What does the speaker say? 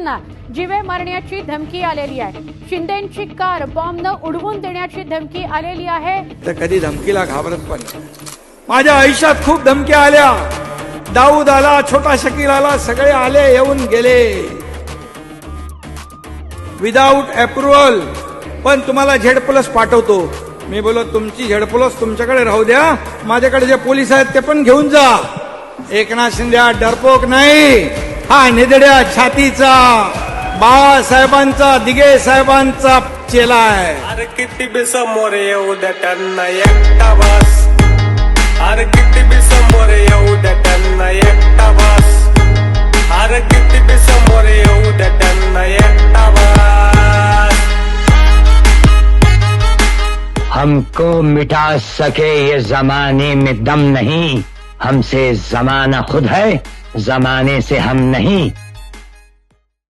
पोलिसांना जीवे मारण्याची धमकी आलेली आहे. शिंदेंची कार बॉम्बनं उडवून देण्याची धमकी आलेली आहे. तर कधी धमकीला घाबरत पण नाही. माझ्या आयुष्यात खूप धमक्या आल्या. दाऊद आला, छोटा शकील आला, सगळे आले, येऊन गेले विदाऊट अप्रुव्हल. पण तुम्हाला Z+ पाठवतो. मी बोलो तुमची Z+ तुमच्याकडे राहू द्या, माझ्याकडे जे पोलीस आहेत ते पण घेऊन जा. एकनाथ शिंदे हा डरपोक नाही, हा निधड्या छातीचा बाळासाहेबांचा, दिघे साहेबांचा चेला आहे. अरे किती बी समोर येऊ द्या त्यांना एकटा बस. अरे किती बी समोर येऊ द्या त्यांना एकटा बस. अरे किती बी समोर येऊ द्या त्यांना एकटा बस. हमको मिटा सके ये जमाने में दम नहीं, हमसे जमाना खुद है, जमाने से हम नहीं.